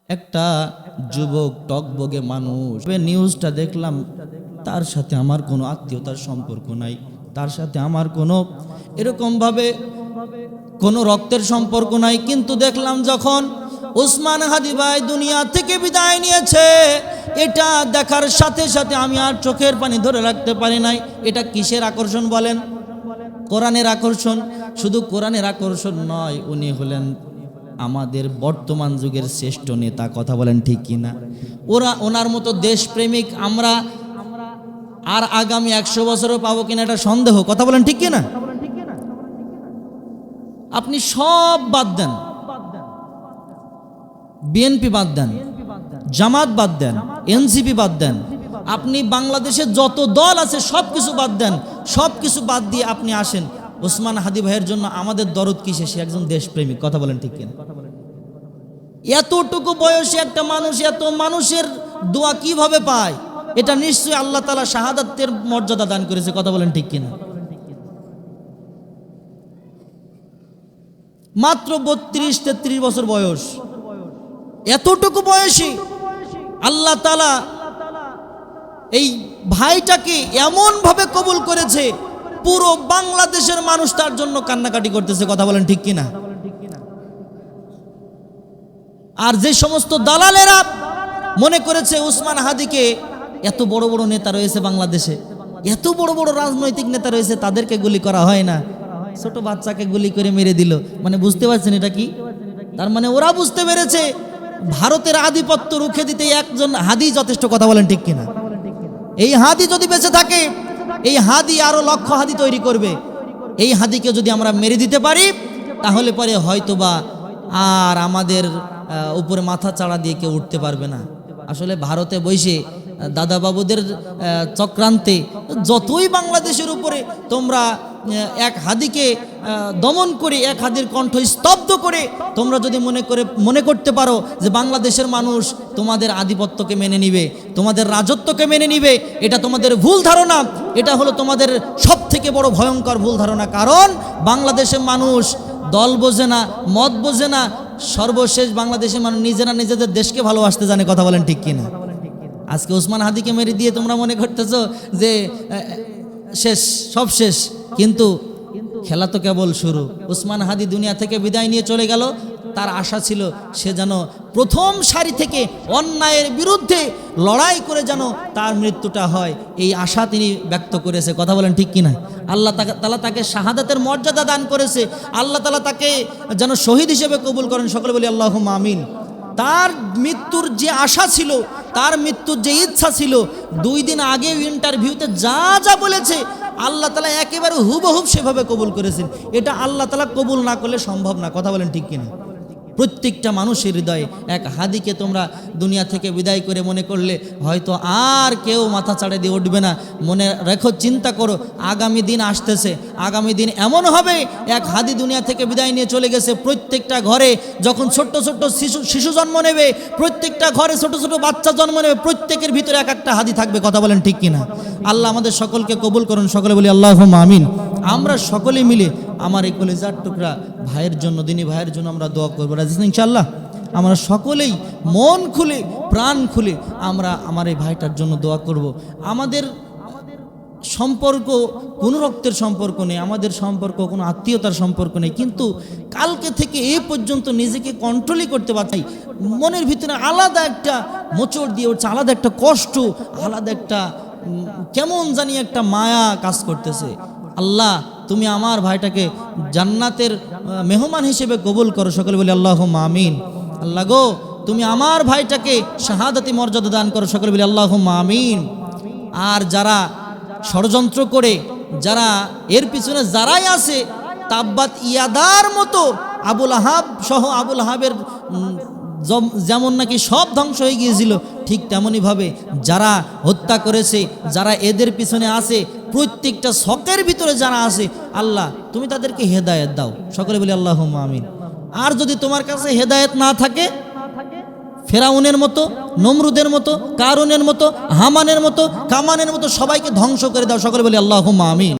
একটা যুবক টকবগে মানুষ, নিউজটা দেখলাম, তার সাথে আমার কোনো আত্মীয়তার সম্পর্ক নাই, তার সাথে আমার কোনো এরকমভাবে কোনো রক্তের সম্পর্ক নাই, কিন্তু দেখলাম যখন ওসমান হাদি ভাই দুনিয়া থেকে বিদায় নিয়েছে, এটা দেখার সাথে সাথে আমি আর চোখের পানি ধরে রাখতে পারি নাই। এটা কিসের আকর্ষণ বলেন? কোরআনের আকর্ষণ। শুধু কোরআনের আকর্ষণ নয়, উনি হলেন আমাদের বর্তমান যুগের শ্রেষ্ঠ নেতা। কথা বলেন ঠিক কিনা? ওনার মতো দেশপ্রেমিক আমরা আর আগামী 100 বছরও পাবো কিনা এটা সন্দেহ। কথা বলেন ঠিক কিনা? আপনি সব বাদ দেন, বিএনপি বাদ দেন, জামাত বাদ দেন, এনসিপি বাদ দেন, আপনি বাংলাদেশে যত দল আছে সব কিছু বাদ দেন। সব কিছু বাদ দিয়ে আপনি আসেন, ওসমান হাদি ভাইয়ের জন্য আমাদের দরদ কিসে? সে একজন দেশপ্রেমিক। কথা বলেন ঠিক কিনা? এতটুকু বয়সে একটা মানুষ এত মানুষের দোয়া কিভাবে পায়? এটা নিশ্চয়ই আল্লাহ তাআলা শাহাদাতের মর্যাদা দান করেছে। কথা বলেন ঠিক কিনা? মাত্র 32-33 বছর বয়স, এতটুকু বয়সে আল্লাহ তাআলা এই ভাইটাকে এমন ভাবে কবুল করেছে, পুরো বাংলাদেশের মানুষ তার জন্য কান্নাকাটি করতেছে। কথা বলেন ঠিক কিনা? আর যে সমস্ত দালালেরা মনে করেছে ওসমান হাদিকে, এত বড় বড় নেতা রয়েছে বাংলাদেশে, এত বড় বড় রাজনৈতিক নেতা রয়েছে, তাদেরকে গুলি করা হয় না, ছোট বাচ্চাকে গুলি করে মেরে দিল। মানে বুঝতে পারছেন এটা কি? তার মানে ওরা বুঝতে পেরেছে ভারতের আধিপত্য রুখে দিতে একজন হাদি যথেষ্ট। কথা বলেন ঠিক কিনা? এই হাদি যদি বেঁচে থাকে, এই হাদি আরো লক্ষ হাদি তৈরি করবে। এই হাদিকে যদি আমরা মেরে দিতে পারি, তাহলে পরে হয়তোবা আর আমাদের উপরে মাথা চাড়া দিয়ে কেউ উঠতে পারবে না। আসলে ভারতে বসে দাদা বাবুদের চক্রান্তে যতই বাংলাদেশের উপরে তোমরা এক হাদিকে দমন করে, এক হাদির কণ্ঠ স্তব্ধ করে তোমরা যদি মনে করতে পারো যে বাংলাদেশের মানুষ তোমাদের আধিপত্যকে মেনে নিবে, তোমাদের রাজত্বকে মেনে নিবে, এটা তোমাদের ভুল ধারণা। এটা হলো তোমাদের সব থেকে বড় ভয়ঙ্কর ভুল ধারণা। কারণ বাংলাদেশের মানুষ দল বোঝে না, মত বোঝে না, সর্বশেষ বাংলাদেশের মানুষ নিজেরা নিজেদের দেশকে ভালোবাসতে জানে। কথা বলেন ঠিক কিনা? আজকে ওসমান হাদিকে মেরে দিয়ে তোমরা মনে করতেছো যে শেষ, সব শেষ, কিন্তু খেলা তো কেবল শুরু। ওসমান হাদি দুনিয়া থেকে বিদায় নিয়ে চলে গেল, তার আশা ছিল সে যেন প্রথম সারি থেকে অন্যায়ের বিরুদ্ধে লড়াই করে যেন তার মৃত্যুটা হয়, এই আশা তিনি ব্যক্ত করেছে। কথা বলেন ঠিক কিনা? আল্লাহ তাআলা তাকে শাহাদাতের মর্যাদা দান করেছে। আল্লাহ তাআলা তাকে যেন শহীদ হিসেবে কবুল করেন। সকলে বলি আল্লাহুম্মা আমিন। তার মৃত্যুর যে আশা ছিল, তার মৃত্যুর যে ইচ্ছা ছিল, 2 দিন আগে ইন্টারভিউতে যা যা বলেছে আল্লাহ তাআলা একেবারে হুবহুব সেভাবে কবুল করেছেন। এটা আল্লাহ তাআলা কবুল না করলে সম্ভব না। কথা বলেন ঠিক কিনা? প্রত্যেকটা মানুষের হৃদয়ে এক হাদিকে তোমরা দুনিয়া থেকে বিদায় করে মনে করলে হয়তো আর কেউ মাথা চাড়ে দিয়ে উঠবে না। মনে রেখো, চিন্তা করো, আগামী দিন আসতেছে, আগামী দিন এমন হবে এক হাদি দুনিয়া থেকে বিদায় নিয়ে চলে গেছে, প্রত্যেকটা ঘরে যখন ছোট্ট ছোট্ট শিশু জন্ম নেবে, প্রত্যেকটা ঘরে ছোট ছোট বাচ্চা জন্ম নেবে, প্রত্যেকের ভিতরে এক একটা হাদি থাকবে। কথা বলেন ঠিক কিনা? আল্লাহ আমাদের সকলকে কবুল করুন। সকলে বলি আল্লাহুম্মা আমিন। আমরা সকলে মিলে আমার এই কলিজার টুকরা ভাইয়ের জন্য, দিনী ভাইয়ের জন্য আমরা দোয়া করবো, রাজি ইনশাআল্লাহ? আমরা সকলেই মন খুলে, প্রাণ খুলে আমরা আমার এই ভাইটার জন্য দোয়া করব। আমাদের সম্পর্ক কোনো রক্তের সম্পর্ক নেই, আমাদের সম্পর্ক কোনো আত্মীয়তার সম্পর্ক নেই, কিন্তু কালকে থেকে এ পর্যন্ত নিজেকে কন্ট্রোলই করতে পারছি। মনের ভিতরে আলাদা একটা মোচড় দিয়ে উঠছে, আলাদা একটা কষ্ট, আলাদা একটা কেমন জানি একটা মায়া কাজ করতেছে। আল্লাহ, তুমি আমার ভাইটাকে জান্নাতের মেহমান হিসেবে কবুল করো। সকলে বলি আল্লাহুম্মা আমিন। আল্লাহ গো, তুমি আমার ভাইটাকে শাহাদাতি মর্যাদা দান করো। সকলে বলি আল্লাহুম্মা আমিন। আর যারা ষড়যন্ত্র করে, যারা এর পিছনে যারাই আছে, তাব্বাত ইয়াদার মতো আবুল আহাব সহ আবুল আহাবের যেমন নাকি সব ধ্বংস হয়ে গিয়েছিল, ঠিক তেমনইভাবে যারা হত্যা করেছে, যারা এদের পিছনে আছে, প্রত্যেকটা শকের ভিতরে যারা আছে, আল্লাহ তুমি তাদেরকে হেদায়েত দাও। সকলে বলি আল্লাহুম্মা আমিন। আর যদি তোমার কাছে হেদায়েত না থাকে, ফেরাউনের মতো, নমরুদের মতো, কারুনের মতো, হামানের মতো, কামানের মতো সবাইকে ধ্বংস করে দাও। সকলে বলি আল্লাহুম্মা আমিন।